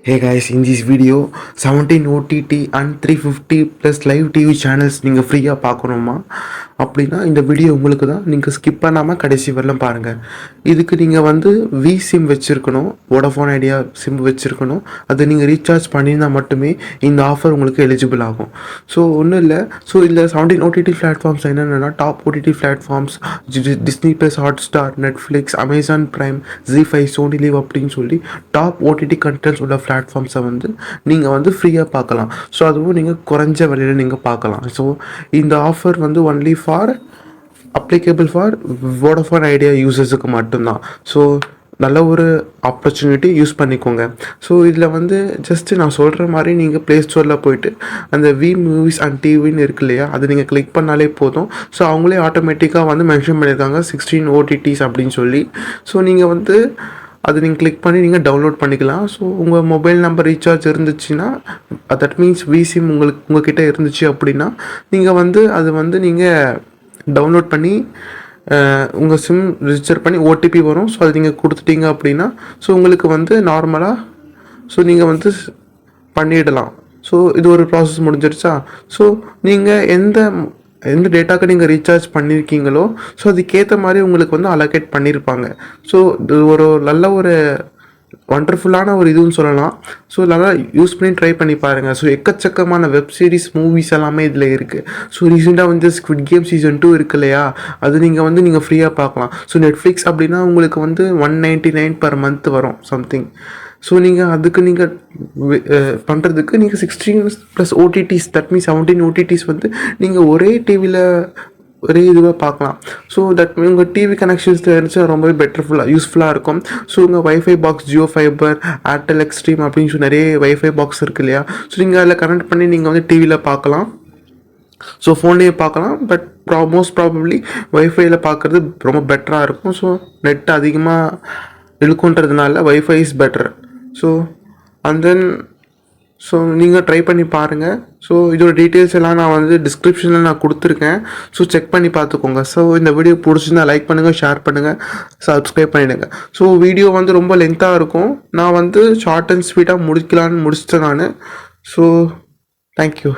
Hey guys, in this video 17 OTT and 350 plus live TV channels நீங்கள் ஃப்ரீயாக பார்க்கணுமா அப்படின்னா இந்த வீடியோ உங்களுக்கு தான். நீங்கள் ஸ்கிப் பண்ணாமல் கடைசி வரலாம் பாருங்கள். இதுக்கு நீங்கள் வந்து வி சிம் வச்சுருக்கணும், வோடஃபோன் ஐடியா சிம் வச்சுருக்கணும். அதை நீங்கள் ரீசார்ஜ் பண்ணியிருந்தால் மட்டுமே இந்த ஆஃபர் உங்களுக்கு எலிஜிபிள் ஆகும். ஸோ ஒன்றும் இல்லை. ஸோ இதில் 17 OTT பிளாட்ஃபார்ம்ஸ் என்னென்னா top OTT platforms Disney plus, Hotstar, Netflix, Amazon Prime, ZEE5, Sony Liv அப்படின்னு சொல்லி டாப் OTT கண்டென்ட்ஸ் உள்ள பிளாட்ஃபார்ம்ஸை வந்து நீங்கள் வந்து ஃப்ரீயாக பார்க்கலாம். ஸோ அதுவும் நீங்கள் குறைஞ்ச விலையில் நீங்கள் பார்க்கலாம். ஸோ இந்த ஆஃபர் வந்து only for applicable for Vodafone Idea யூசர்ஸுக்கு மட்டும்தான். ஸோ நல்ல ஒரு ஆப்பர்ச்சுனிட்டி, யூஸ் பண்ணிக்கோங்க. ஸோ இதில் வந்து ஜஸ்ட்டு நான் சொல்கிற மாதிரி நீங்கள் ப்ளே ஸ்டோரில் போய்ட்டு அந்த வி மூவிஸ் அண்ட் டிவின்னு இருக்கு இல்லையா, அதை நீங்கள் கிளிக் பண்ணாலே போதும். ஸோ அவங்களே ஆட்டோமேட்டிக்காக வந்து மென்ஷன் பண்ணியிருக்காங்க 16 OTTs அப்படின்னு சொல்லி. ஸோ நீங்கள் வந்து அது நீங்கள் கிளிக் பண்ணி நீங்கள் டவுன்லோட் பண்ணிக்கலாம். ஸோ உங்கள் மொபைல் நம்பர் ரீசார்ஜ் இருந்துச்சுன்னா, தட் மீன்ஸ் விசிம் உங்கள்கிட்ட இருந்துச்சு அப்படின்னா நீங்கள் வந்து அது வந்து நீங்கள் டவுன்லோட் பண்ணி உங்கள் சிம் ரிஜிஸ்டர் பண்ணி ஓடிபி வரும். ஸோ அது நீங்கள் கொடுத்துட்டீங்க அப்படின்னா ஸோ உங்களுக்கு வந்து நார்மலாக ஸோ நீங்கள் வந்து பண்ணிடலாம். ஸோ இது ஒரு ப்ராசஸ் முடிஞ்சிருச்சா. ஸோ நீங்கள் எந்த டேட்டாவுக்கு நீங்கள் ரீசார்ஜ் பண்ணியிருக்கீங்களோ ஸோ அதுக்கேற்ற மாதிரி உங்களுக்கு வந்து அலோகேட் பண்ணியிருப்பாங்க. ஸோ இது ஒரு நல்ல ஒரு ஒண்டர்ஃபுல்லான ஒரு இதுன்னு சொல்லலாம். ஸோ நல்லா யூஸ் பண்ணி ட்ரை பண்ணி பாருங்கள். ஸோ எக்கச்சக்கமான வெப் சீரிஸ், மூவிஸ் எல்லாமே இதில் இருக்குது. ஸோ ரீசெண்டாக வந்து ஸ்குவிட் கேம் சீசன் 2 இருக்கு இல்லையா, அது நீங்கள் ஃப்ரீயாக பார்க்கலாம். ஸோ நெட்ஃப்ளிக்ஸ் அப்படின்னா உங்களுக்கு வந்து 199 per month வரும் சம்திங். ஸோ நீங்கள் பண்ணுறதுக்கு நீங்கள் 16 plus OTTs, that means 17 OTTs வந்து நீங்கள் ஒரே டிவியில் ஒரே இதுவாக பார்க்கலாம். ஸோ தட் உங்கள் டிவி கனெக்ஷன்ஸ் இருந்துச்சு ரொம்பவே யூஸ்ஃபுல்லாக இருக்கும். ஸோ உங்கள் wifi box, Jio fibre, Airtel extreme அப்படின்னு சொல்லி நிறைய வைஃபை பாக்ஸ் இருக்குது இல்லையா. ஸோ நீங்கள் அதில் கனெக்ட் பண்ணி நீங்கள் வந்து டிவியில் பார்க்கலாம். ஸோ ஃபோன்லேயே பார்க்கலாம். பட் மோஸ்ட் ப்ராபப்ளி வைஃபையில் பார்க்குறது ரொம்ப பெட்டராக இருக்கும். ஸோ நெட் அதிகமாக இழுக்குன்றதுனால wifi is better. So and then so நீங்கள் ட்ரை பண்ணி பாருங்கள். ஸோ இதோட டீட்டெயில்ஸ் எல்லாம் நான் வந்து டிஸ்கிரிப்ஷனில் நான் கொடுத்துருக்கேன். ஸோ செக் பண்ணி பார்த்துக்கோங்க. ஸோ இந்த வீடியோ பிடிச்சிருந்தா லைக் பண்ணுங்கள், ஷேர் பண்ணுங்கள், சப்ஸ்கிரைப் பண்ணிவிடுங்க. ஸோ வீடியோ வந்து ரொம்ப லென்த்தாக இருக்கும். நான் வந்து ஷார்ட் அண்ட் ஸ்வீட்டாக முடிச்சிட்டேன் நான். So thank you.